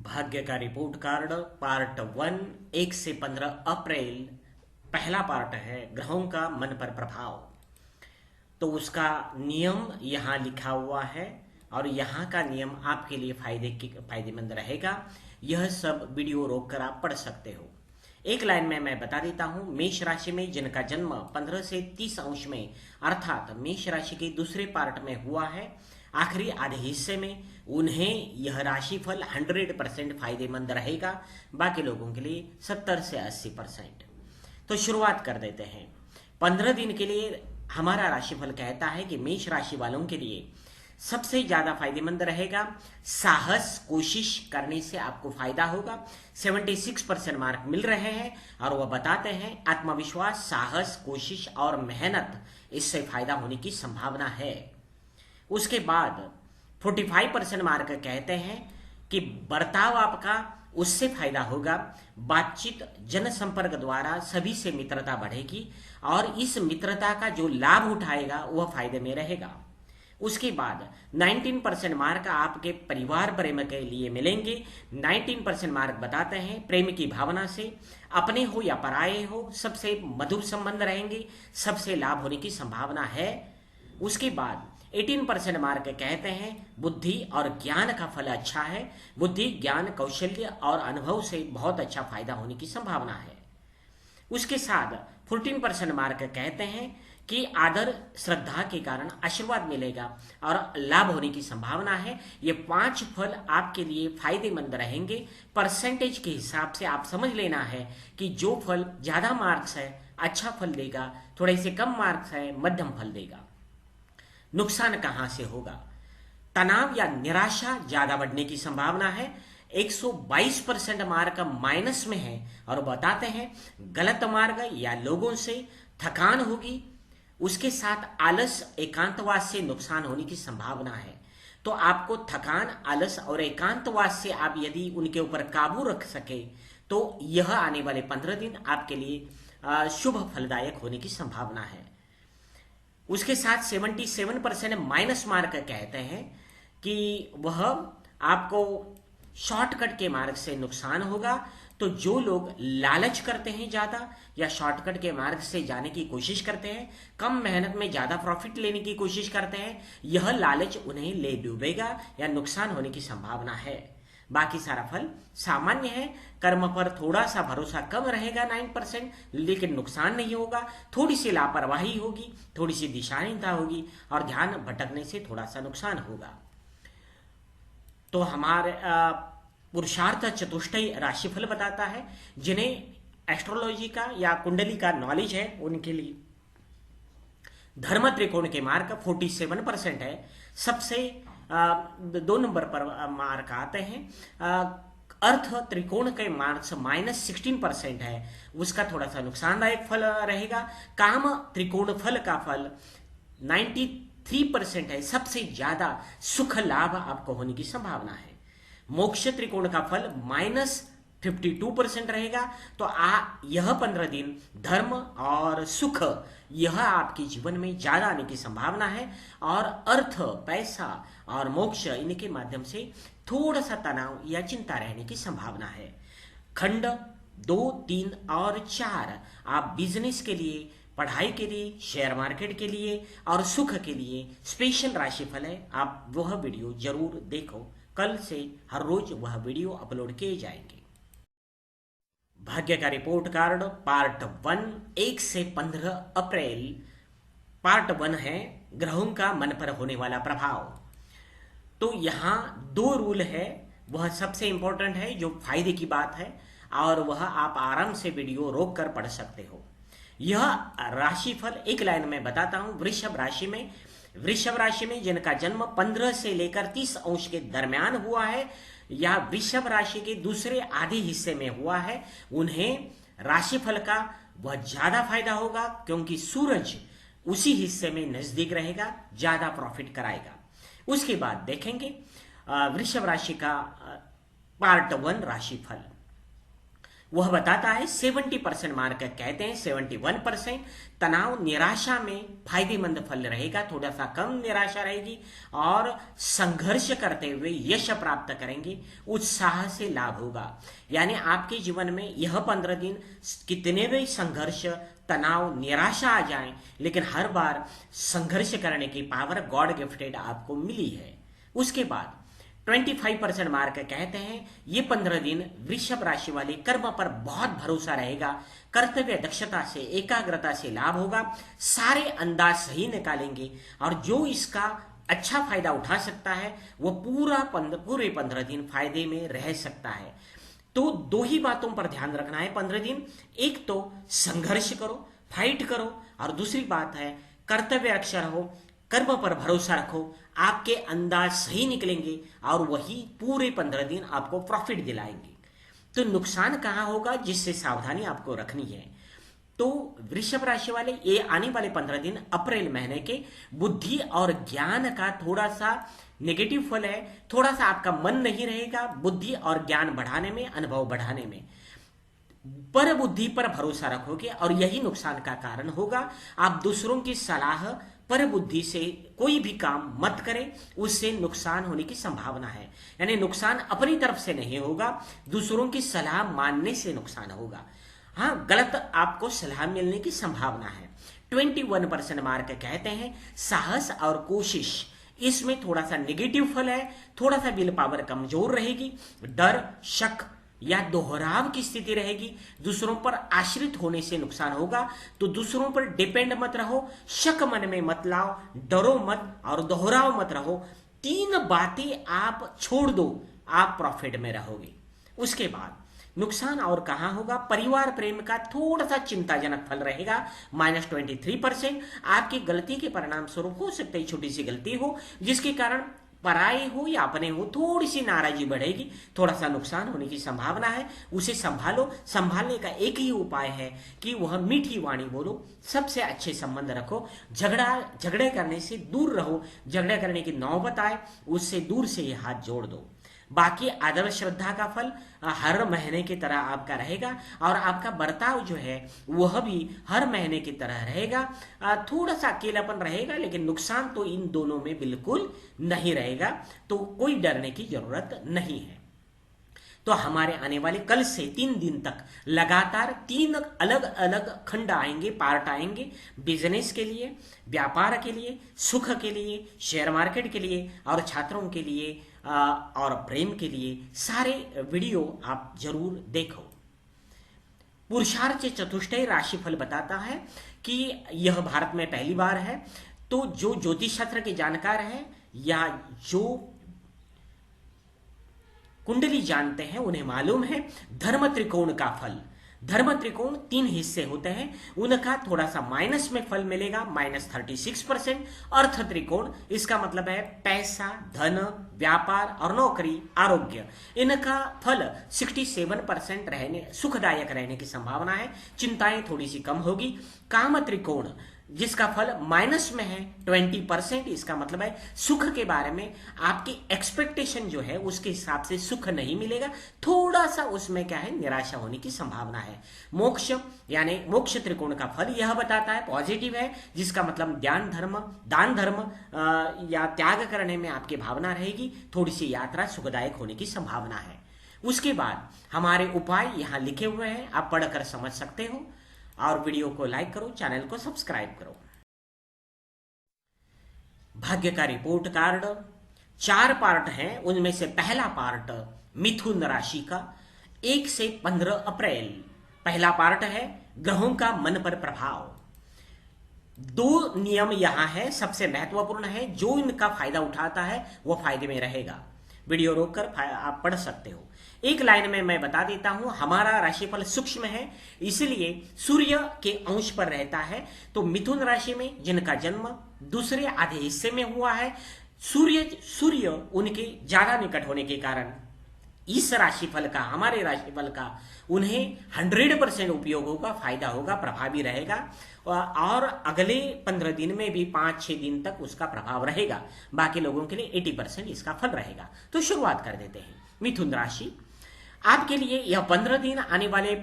भाग्य का report card part 1 1 से 15 अप्रैल पहला पार्ट है ग्रहों का मन पर प्रभाव। तो उसका नियम यहाँ लिखा हुआ है और यहाँ का नियम आपके लिए फायदेमंद रहेगा। यह सब वीडियो रोक कर आप पढ़ सकते हो। एक लाइन में मैं बता देता हूँ, मेष राशि में जिनका जन्म 15 से 30 अंश में अर्थात मेष राशि के दूसरे पार्ट में हुआ है, आखिरी आधे हिस्से में, उन्हें यह राशिफल 100% फायदेमंद रहेगा। बाकी लोगों के लिए 70 से 80%। तो शुरुआत कर देते हैं। 15 दिन के लिए हमारा राशिफल कहता है कि मेष राशि वालों के लिए सबसे ज्यादा फायदेमंद रहेगा। साहस, कोशिश करने से आपको फायदा होगा। 76% मार्क मिल रहे हैं और वह बताते हैं आत्मविश्वास, साहस, कोशिश और मेहनत, इससे फायदा होने की संभावना है। उसके बाद 45% मार्क कहते हैं कि बर्ताव आपका, उससे फायदा होगा। बातचीत, जनसंपर्क द्वारा सभी से मित्रता बढ़ेगी और इस मित्रता का जो लाभ उठाएगा वह फायदे में रहेगा। उसके बाद 19% मार्क आपके परिवार प्रेम के लिए मिलेंगे। 19% मार्क बताते हैं प्रेम की भावना से, अपने हो या पराये हो, सबसे मधुर संबंध रहेंगे, सबसे लाभ होने की संभावना है। उसके बाद 18% मार्क कहते हैं बुद्धि और ज्ञान का फल अच्छा है। बुद्धि, ज्ञान, कौशल्य और अनुभव से बहुत अच्छा फायदा होने की संभावना है। उसके साथ 14% मार्क कहते हैं कि आदर, श्रद्धा के कारण आशीर्वाद मिलेगा और लाभ होने की संभावना है। ये 5 फल आपके लिए फायदेमंद रहेंगे। परसेंटेज के हिसाब से आप समझ लेना है कि जो फल ज्यादा मार्क्स है अच्छा फल देगा, थोड़े से कम मार्क्स है मध्यम फल देगा। नुकसान कहां से होगा? तनाव या निराशा ज्यादा बढ़ने की संभावना है। 122% मार्क माइनस में है और बताते हैं गलत मार्ग या लोगों से थकान होगी। उसके साथ आलस, एकांतवास से नुकसान होने की संभावना है। तो आपको थकान, आलस और एकांतवास से आप यदि उनके ऊपर काबू रख सके तो यह आने वाले 15 दिन आपके लिए शुभ फलदायक होने की संभावना है। उसके साथ 77% माइनस मार्क कहते हैं कि वह आपको शॉर्टकट के मार्ग से नुकसान होगा। तो जो लोग लालच करते हैं ज्यादा या शॉर्टकट के मार्ग से जाने की कोशिश करते हैं, कम मेहनत में ज्यादा प्रॉफिट लेने की कोशिश करते हैं, यह लालच उन्हें ले डूबेगा या नुकसान होने की संभावना है। बाकी सारा फल सामान्य है। कर्म पर थोड़ा सा भरोसा कम रहेगा 9%, लेकिन नुकसान नहीं होगा। थोड़ी सी लापरवाही होगी, थोड़ी सी दिशाहीनता होगी और ध्यान भटकने से थोड़ा सा नुकसान होगा। तो हमारे पुरुषार्थ चतुष्टय राशिफल बताता है। जिन्हें एस्ट्रोलॉजी का या कुंडली का नॉलेज है उनके लिए धर्म त्रिकोण के मार्क 47% है। सबसे 2 नंबर पर मार्क आते हैं। अर्थ त्रिकोण के मार्क्स -16% है, उसका थोड़ा सा नुकसानदायक फल रहेगा। काम त्रिकोण फल का फल 93% है, सबसे ज्यादा सुख लाभ आपको होने की संभावना है। मोक्ष त्रिकोण का फल -52% रहेगा। तो यह 15 दिन धर्म और सुख यह आपके जीवन में ज्यादा आने की संभावना है और अर्थ, पैसा और मोक्ष इनके माध्यम से थोड़ा सा तनाव या चिंता रहने की संभावना है। खंड 2, 3 और 4 आप बिजनेस के लिए, पढ़ाई के लिए, शेयर मार्केट के लिए और सुख के लिए स्पेशल राशिफल है। आप वह वीडियो जरूर देखो। कल से हर रोज वह वीडियो अपलोड किए जाएंगे। भाग्य का रिपोर्ट कार्ड पार्ट 1 1 से 15 अप्रैल पार्ट 1 है ग्रहों का मन पर होने वाला प्रभाव। तो यहाँ 2 रूल है, वह सबसे इंपॉर्टेंट है जो फायदे की बात है और वह आप आराम से वीडियो रोक कर पढ़ सकते हो। यह राशिफल एक लाइन में बताता हूं। वृषभ राशि में जिनका जन्म 15 से लेकर 30 अंश के दरमियान हुआ है या वृषभ राशि के दूसरे आधे हिस्से में हुआ है, उन्हें राशिफल का वह ज्यादा फायदा होगा क्योंकि सूरज उसी हिस्से में नजदीक रहेगा, ज्यादा प्रॉफिट कराएगा। उसके बाद देखेंगे वृषभ राशि का पार्ट 1 राशिफल। वह बताता है 70% मार्क कहते हैं 71% तनाव निराशा में फायदेमंद फल रहेगा, थोड़ा सा कम निराशा रहेगी और संघर्ष करते हुए यश प्राप्त करेंगे, उत्साह से लाभ होगा। यानी आपके जीवन में यह 15 दिन कितने भी संघर्ष तनाव निराशा आ जाए, लेकिन हर बार संघर्ष करने की पावर गॉड गिफ्टेड आपको मिली है। उसके बाद 25% मार्क कहते हैं ये 15 दिन वृषभ राशि वाले कर्म पर बहुत भरोसा रहेगा, कर्तव्य दक्षता से एकाग्रता से लाभ होगा, सारे अंदाज सही निकालेंगे और जो इसका अच्छा फायदा उठा सकता है वो पूरे 15 दिन फायदे में रह सकता है। तो दो ही बातों पर ध्यान रखना है 15 दिन, एक तो संघर्ष करो, फाइट करो, और दूसरी बात है कर्तव्य रक्षा रहो, कर्म पर भरोसा रखो, आपके अंदाज सही निकलेंगे और वही पूरे 15 दिन आपको प्रॉफिट दिलाएंगे। तो नुकसान कहाँ होगा जिससे सावधानी आपको रखनी है। तो वृषभ राशि वाले ये आने वाले 15 दिन अप्रैल महीने के बुद्धि और ज्ञान का थोड़ा सा नेगेटिव फल है, थोड़ा सा आपका मन नहीं रहेगा बुद्धि और ज्ञान बढ़ाने में, अनुभव बढ़ाने में, पर बुद्धि पर भरोसा रखोगे और यही नुकसान का कारण होगा। आप दूसरों की सलाह पर बुद्धि से कोई भी काम मत करें, उससे नुकसान होने की संभावना है। यानी नुकसान अपनी तरफ से नहीं होगा, दूसरों की सलाह मानने से नुकसान होगा। हाँ, गलत आपको सलाह मिलने की संभावना है। 21% मार्क कहते हैं साहस और कोशिश, इसमें थोड़ा सा नेगेटिव फल है, थोड़ा सा विल पावर कमजोर रहेगी, डर, शक या दोहराव की स्थिति रहेगी, दूसरों पर आश्रित होने से नुकसान होगा। तो दूसरों पर डिपेंड मत रहो, शक मन में मत लाओ, डरो मत और दोहराव मत रहो। 3 बातें आप छोड़ दो, आप प्रॉफिट में रहोगे। उसके बाद नुकसान और कहां होगा, परिवार प्रेम का थोड़ा सा चिंताजनक फल रहेगा, -23%। आपकी गलती के परिणाम स्वरूप हो सकता है छोटी सी गलती हो जिसके कारण पराये हो या अपने हो थोड़ी सी नाराजगी बढ़ेगी, थोड़ा सा नुकसान होने की संभावना है। उसे संभालो। संभालने का एक ही उपाय है कि वह मीठी वाणी बोलो, सबसे अच्छे संबंध रखो, झगड़े करने से दूर रहो, झगड़े करने की नौबत आए उससे दूर से ये हाथ जोड़ दो। बाकी आदर श्रद्धा का फल हर महीने की तरह आपका रहेगा और आपका बर्ताव जो है वह भी हर महीने की तरह रहेगा। थोड़ा सा अकेलापन रहेगा, लेकिन नुकसान तो इन दोनों में बिल्कुल नहीं रहेगा, तो कोई डरने की जरूरत नहीं है। तो हमारे आने वाले कल से 3 दिन तक लगातार 3 अलग अलग खंड आएंगे, पार्ट आएंगे, बिजनेस के लिए, व्यापार के लिए, सुख के लिए, शेयर मार्केट के लिए और छात्रों के लिए और प्रेम के लिए। सारे वीडियो आप जरूर देखो। पुरुषार्थ चतुष्टय राशिफल बताता है कि यह भारत में पहली बार है। तो जो ज्योतिष शास्त्र के जानकार हैं या जो कुंडली जानते हैं उन्हें मालूम है धर्म त्रिकोण का फल। धर्म त्रिकोण 3 हिस्से होते हैं, उनका थोड़ा सा माइनस में फल मिलेगा, -36%। अर्थ त्रिकोण, इसका मतलब है पैसा, धन, व्यापार और नौकरी, आरोग्य, इनका फल 67% रहने, सुखदायक रहने की संभावना है, चिंताएं थोड़ी सी कम होगी। काम त्रिकोण जिसका फल माइनस में है 20%, इसका मतलब है सुख के बारे में आपकी एक्सपेक्टेशन जो है उसके हिसाब से सुख नहीं मिलेगा, थोड़ा सा उसमें क्या है निराशा होने की संभावना है। मोक्ष यानी मोक्ष त्रिकोण का फल यह बताता है पॉजिटिव है, जिसका मतलब दान धर्म या त्याग करने में आपकी भावना रहेगी, थोड़ी सी यात्रा सुखदायक होने की संभावना है। उसके बाद हमारे उपाय यहाँ लिखे हुए हैं, आप पढ़कर समझ सकते हो और वीडियो को लाइक करो, चैनल को सब्सक्राइब करो। भाग्य का रिपोर्ट कार्ड 4 पार्ट हैं, उनमें से पहला पार्ट मिथुन राशि का 1 से 15 अप्रैल। पहला पार्ट है ग्रहों का मन पर प्रभाव। 2 नियम यहां है, सबसे महत्वपूर्ण है, जो इनका फायदा उठाता है वह फायदे में रहेगा। वीडियो रोककर आप पढ़ सकते हो। एक लाइन में मैं बता देता हूं, हमारा राशिफल सूक्ष्म है, इसलिए सूर्य के अंश पर रहता है। तो मिथुन राशि में जिनका जन्म दूसरे आधे हिस्से में हुआ है, सूर्य उनके ज्यादा निकट होने के कारण इस राशिफल का, हमारे राशिफल का उन्हें 100% उपयोग होगा, फायदा होगा, प्रभावी रहेगा और अगले 15 दिन में भी 5-6 दिन तक उसका प्रभाव रहेगा। बाकी लोगों के लिए 80% इसका फल रहेगा। तो शुरुआत कर देते हैं। मिथुन राशि, आपके लिए यह 15 दिन आने वाले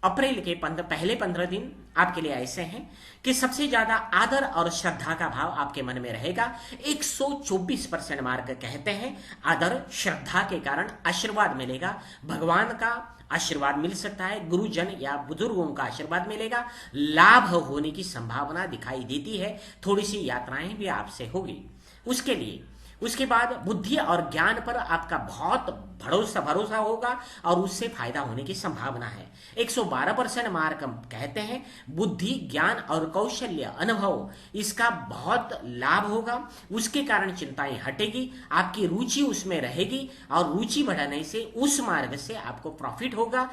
अप्रैल के पहले 15 दिन आपके लिए ऐसे हैं कि सबसे ज्यादा आदर और श्रद्धा का भाव आपके मन में रहेगा। 124% मार्क कहते हैं आदर श्रद्धा के कारण आशीर्वाद मिलेगा, भगवान का आशीर्वाद मिल सकता है, गुरुजन या बुजुर्गों का आशीर्वाद मिलेगा, लाभ होने की संभावना दिखाई देती है, थोड़ी सी यात्राएं भी आपसे होगी। उसके बाद बुद्धि और ज्ञान पर आपका बहुत भरोसा होगा और उससे फायदा होने की संभावना है। 112% मार्क कहते हैं बुद्धि, ज्ञान और कौशल्य, अनुभव, इसका बहुत लाभ होगा, उसके कारण चिंताएं हटेगी, आपकी रुचि उसमें रहेगी और रुचि बढ़ाने से उस मार्ग से आपको प्रॉफिट होगा।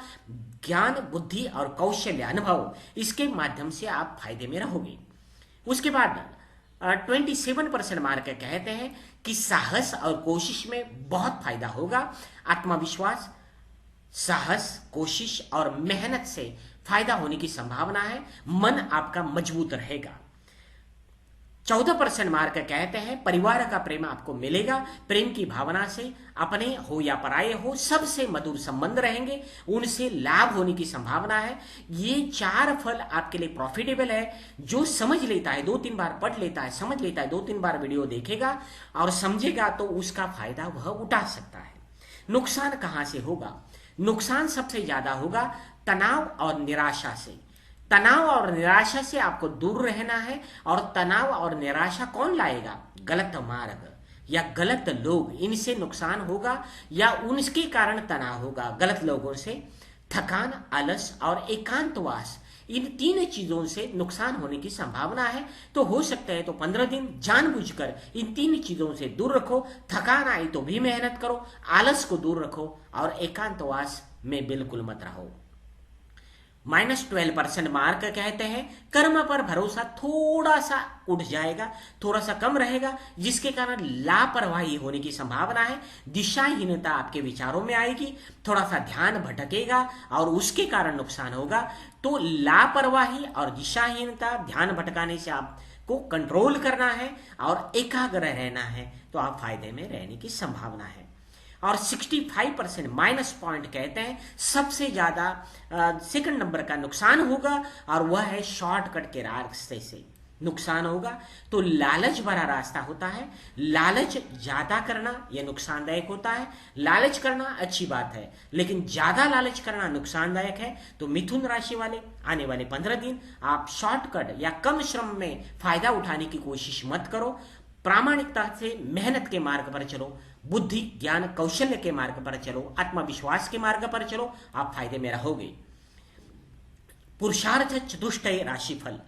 ज्ञान, बुद्धि और कौशल्य, अनुभव, इसके माध्यम से आप फायदे में रहोगे। उसके बाद 27% मार्क कहते हैं कि साहस और कोशिश में बहुत फायदा होगा। आत्मविश्वास, साहस, कोशिश और मेहनत से फायदा होने की संभावना है, मन आपका मजबूत रहेगा। 14% मार्क कहते हैं परिवार का प्रेम आपको मिलेगा, प्रेम की भावना से अपने हो या पराये हो सबसे मधुर संबंध रहेंगे, उनसे लाभ होने की संभावना है। ये 4 फल आपके लिए प्रॉफिटेबल है। जो समझ लेता है, 2-3 बार पढ़ लेता है, समझ लेता है, 2-3 बार वीडियो देखेगा और समझेगा तो उसका फायदा वह उठा सकता है। नुकसान कहां से होगा? नुकसान सबसे ज्यादा होगा तनाव और निराशा से। तनाव और निराशा से आपको दूर रहना है। और तनाव और निराशा कौन लाएगा? गलत मार्ग या गलत लोग, इनसे नुकसान होगा या उनके कारण तनाव होगा। गलत लोगों से थकान, आलस और एकांतवास, इन 3 चीजों से नुकसान होने की संभावना है। तो हो सकता है तो 15 दिन जानबूझकर इन 3 चीजों से दूर रखो। थकान आई तो भी मेहनत करो, आलस को दूर रखो और एकांतवास में बिल्कुल मत रहो। -12% मार्क कहते हैं कर्म पर भरोसा थोड़ा सा उठ जाएगा, थोड़ा सा कम रहेगा, जिसके कारण लापरवाही होने की संभावना है। दिशाहीनता आपके विचारों में आएगी, थोड़ा सा ध्यान भटकेगा और उसके कारण नुकसान होगा। तो लापरवाही और दिशाहीनता, ध्यान भटकाने से आपको कंट्रोल करना है और एकाग्र रहना है, तो आप फायदे में रहने की संभावना है। और 65% माइनस पॉइंट कहते हैं सबसे ज्यादा सेकंड नंबर का नुकसान होगा और वह है शॉर्टकट के रास्ते से नुकसान होगा। तो लालच भरा रास्ता होता है, लालच ज्यादा करना यह नुकसानदायक होता है। लालच करना अच्छी बात है, लेकिन ज्यादा लालच करना नुकसानदायक है। तो मिथुन राशि वाले आने वाले 15 दिन आप शॉर्टकट या कम श्रम में फायदा उठाने की कोशिश मत करो। प्रामाणिकता से मेहनत के मार्ग पर चलो, बुद्धि, ज्ञान, कौशल्य के मार्ग पर चलो, आत्मविश्वास के मार्ग पर चलो, आप फायदे में रहोगे। पुरुषार्थ चतुष्टय राशिफल,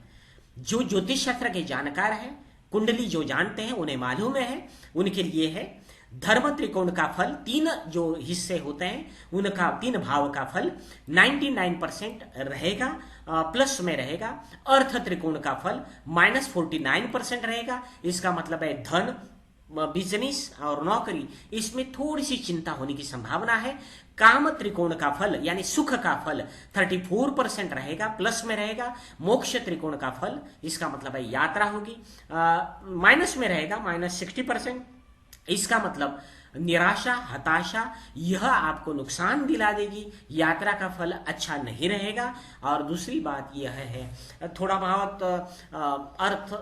जो ज्योतिष शास्त्र के जानकार हैं, कुंडली जो जानते हैं, उन्हें मालूम है, उनके लिए है। धर्म त्रिकोण का फल, 3 जो हिस्से होते हैं उनका 3 भाव का फल 99% रहेगा, प्लस में रहेगा। अर्थ त्रिकोण का फल -49% रहेगा। इसका मतलब है धन, बिजनेस और नौकरी, इसमें थोड़ी सी चिंता होने की संभावना है। काम त्रिकोण का फल यानी सुख का फल 34% रहेगा, प्लस में रहेगा। मोक्ष त्रिकोण का फल, इसका मतलब है यात्रा होगी, माइनस में रहेगा, -60%। इसका मतलब निराशा, हताशा, यह आपको नुकसान दिला देगी। यात्रा का फल अच्छा नहीं रहेगा। और दूसरी बात यह है थोड़ा बहुत अर्थ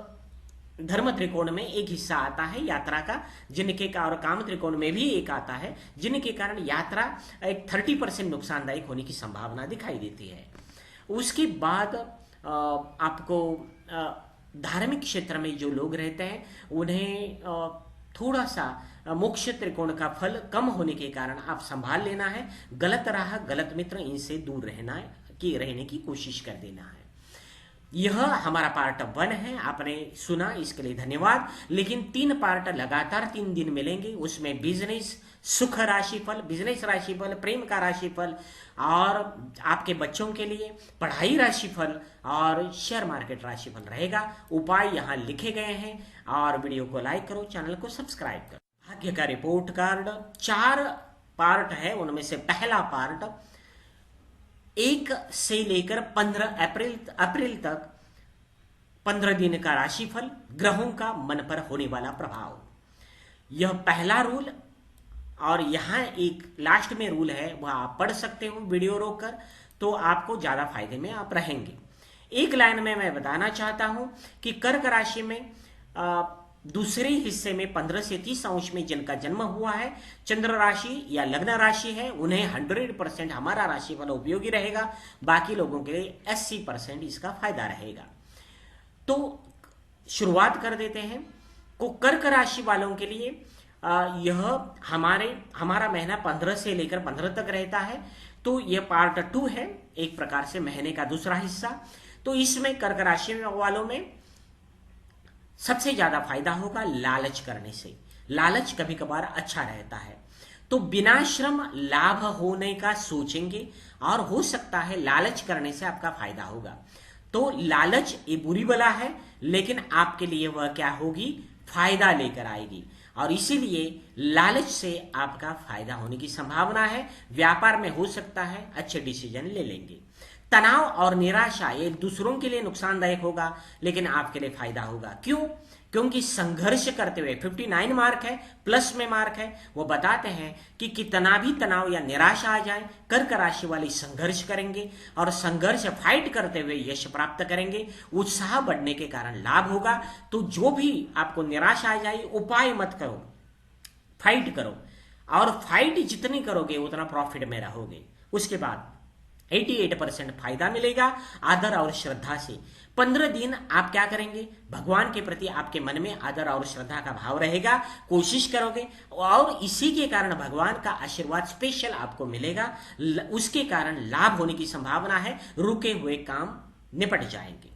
धर्म त्रिकोण में एक हिस्सा आता है यात्रा का, जिनके और काम त्रिकोण में भी एक आता है, जिनके कारण यात्रा एक 30% नुकसानदायक होने की संभावना दिखाई देती है। उसके बाद आपको धार्मिक क्षेत्र में जो लोग रहते हैं उन्हें थोड़ा सा मोक्ष त्रिकोण का फल कम होने के कारण आप संभाल लेना है। गलत राह, गलत मित्र, इनसे दूर रहने की कोशिश कर देना है। यह हमारा पार्ट 1 है, आपने सुना, इसके लिए धन्यवाद। लेकिन 3 पार्ट लगातार 3 दिन मिलेंगे, उसमें बिजनेस सुख राशिफल, बिजनेस राशिफल, प्रेम का राशिफल और आपके बच्चों के लिए पढ़ाई राशिफल और शेयर मार्केट राशिफल रहेगा। उपाय यहाँ लिखे गए हैं और वीडियो को लाइक करो, चैनल को सब्सक्राइब करो। भाग्य का रिपोर्ट कार्ड 4 पार्ट है, उनमें से पहला पार्ट 1 से लेकर 15 अप्रैल तक 15 दिन का राशिफल, ग्रहों का मन पर होने वाला प्रभाव। यह पहला रूल और यहाँ एक लास्ट में रूल है, वह आप पढ़ सकते हो वीडियो रोककर, तो आपको ज़्यादा फायदे में आप रहेंगे। एक लाइन में मैं बताना चाहता हूँ कि कर्क राशि में दूसरे हिस्से में 15 से 30 अंश में जिनका जन्म हुआ है, चंद्र राशि या लग्न राशि है, उन्हें 100% हमारा राशिफल उपयोगी रहेगा। बाकी लोगों के लिए 80% इसका फायदा रहेगा। तो शुरुआत कर देते हैं। को कर्क राशि वालों के लिए यह हमारा महीना 15 से लेकर 15 तक रहता है। तो यह पार्ट 2 है, एक प्रकार से महीने का दूसरा हिस्सा। तो इसमें कर्क राशि वालों में सबसे ज्यादा फायदा होगा लालच करने से। लालच कभी कभार अच्छा रहता है, तो बिना श्रम लाभ होने का सोचेंगे और हो सकता है लालच करने से आपका फायदा होगा। तो लालच ये बुरी बला है, लेकिन आपके लिए वह क्या होगी, फायदा लेकर आएगी, और इसीलिए लालच से आपका फायदा होने की संभावना है। व्यापार में हो सकता है अच्छे डिसीजन ले लेंगे। तनाव और निराशा ये दूसरों के लिए नुकसानदायक होगा, लेकिन आपके लिए फायदा होगा। क्यों? क्योंकि संघर्ष करते हुए 59 मार्क है, प्लस में मार्क है, वो बताते हैं कि कितना भी तनाव या निराशा आ जाए, कर्क राशि वाले संघर्ष करेंगे और संघर्ष फाइट करते हुए यश प्राप्त करेंगे। उत्साह बढ़ने के कारण लाभ होगा। तो जो भी आपको निराशा आ जाए, उपाय मत करो, फाइट करो, और फाइट जितनी करोगे उतना प्रॉफिट में रहोगे। उसके बाद 88% फायदा मिलेगा आदर और श्रद्धा से। 15 दिन आप क्या करेंगे, भगवान के प्रति आपके मन में आदर और श्रद्धा का भाव रहेगा, कोशिश करोगे, और इसी के कारण भगवान का आशीर्वाद स्पेशल आपको मिलेगा। उसके कारण लाभ होने की संभावना है, रुके हुए काम निपट जाएंगे।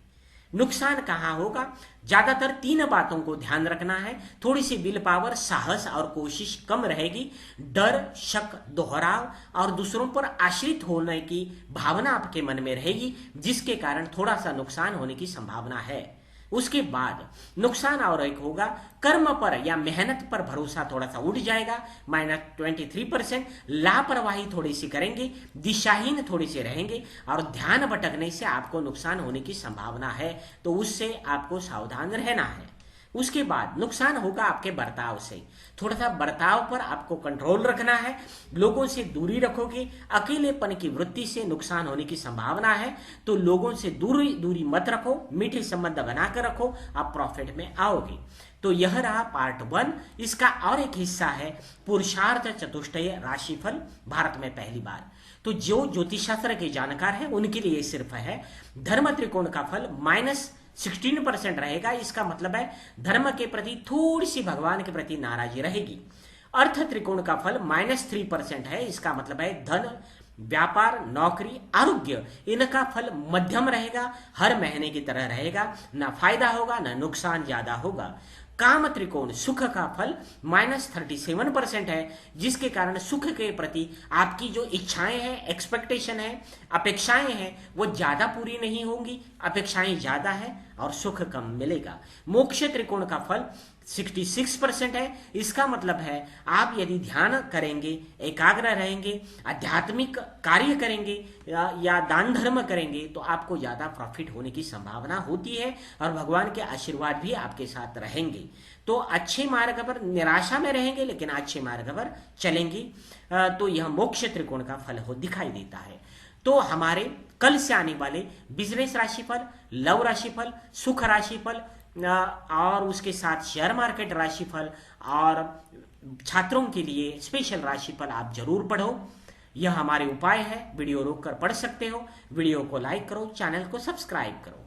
नुकसान कहाँ होगा? ज्यादातर 3 बातों को ध्यान रखना है। थोड़ी सी विल पावर, साहस और कोशिश कम रहेगी। डर, शक, दोहराव और दूसरों पर आश्रित होने की भावना आपके मन में रहेगी, जिसके कारण थोड़ा सा नुकसान होने की संभावना है। उसके बाद नुकसान और एक होगा, कर्म पर या मेहनत पर भरोसा थोड़ा सा उठ जाएगा, -23%। लापरवाही थोड़ी सी करेंगे, दिशाहीन थोड़ी सी रहेंगे, और ध्यान भटकने से आपको नुकसान होने की संभावना है, तो उससे आपको सावधान रहना है। उसके बाद नुकसान होगा आपके बर्ताव से। थोड़ा सा बर्ताव पर आपको कंट्रोल रखना है, लोगों से दूरी रखोगे, अकेलेपन की वृत्ति से नुकसान होने की संभावना है, तो लोगों से दूरी मत रखो, मीठे संबंध बनाकर रखो, आप प्रॉफिट में आओगे। तो यह रहा पार्ट 1। इसका और एक हिस्सा है पुरुषार्थ चतुष्टय राशिफल, भारत में पहली बार। तो जो ज्योतिष शास्त्र के जानकार हैं उनके लिए सिर्फ है। धर्म त्रिकोण का फल -16% रहेगा। इसका मतलब है धर्म के प्रति थोड़ी सी भगवान के प्रति नाराजी रहेगी। अर्थ त्रिकोण का फल -3% है। इसका मतलब है धन, व्यापार, नौकरी, आरोग्य, इनका फल मध्यम रहेगा, हर महीने की तरह रहेगा, ना फायदा होगा ना नुकसान ज्यादा होगा। काम त्रिकोण सुख का फल -37% है, जिसके कारण सुख के प्रति आपकी जो इच्छाएं हैं, एक्सपेक्टेशन है, अपेक्षाएं हैं, वो ज्यादा पूरी नहीं होंगी, अपेक्षाएं ज्यादा है और सुख कम मिलेगा। मोक्ष त्रिकोण का फल 66% है। इसका मतलब है आप यदि ध्यान करेंगे, एकाग्र रहेंगे, आध्यात्मिक कार्य करेंगे या दान धर्म करेंगे, तो आपको ज्यादा प्रॉफिट होने की संभावना होती है, और भगवान के आशीर्वाद भी आपके साथ रहेंगे। तो अच्छे मार्ग पर, निराशा में रहेंगे लेकिन अच्छे मार्ग पर चलेंगे। तो यह मोक्ष त्रिकोण का फल हो दिखाई देता है। तो हमारे कल से आने वाले बिजनेस राशिफल, लव राशिफल, सुख राशिफल और उसके साथ शेयर मार्केट राशिफल और छात्रों के लिए स्पेशल राशिफल आप जरूर पढ़ो। यह हमारे उपाय है। वीडियो रोक कर पढ़ सकते हो। वीडियो को लाइक करो, चैनल को सब्सक्राइब करो।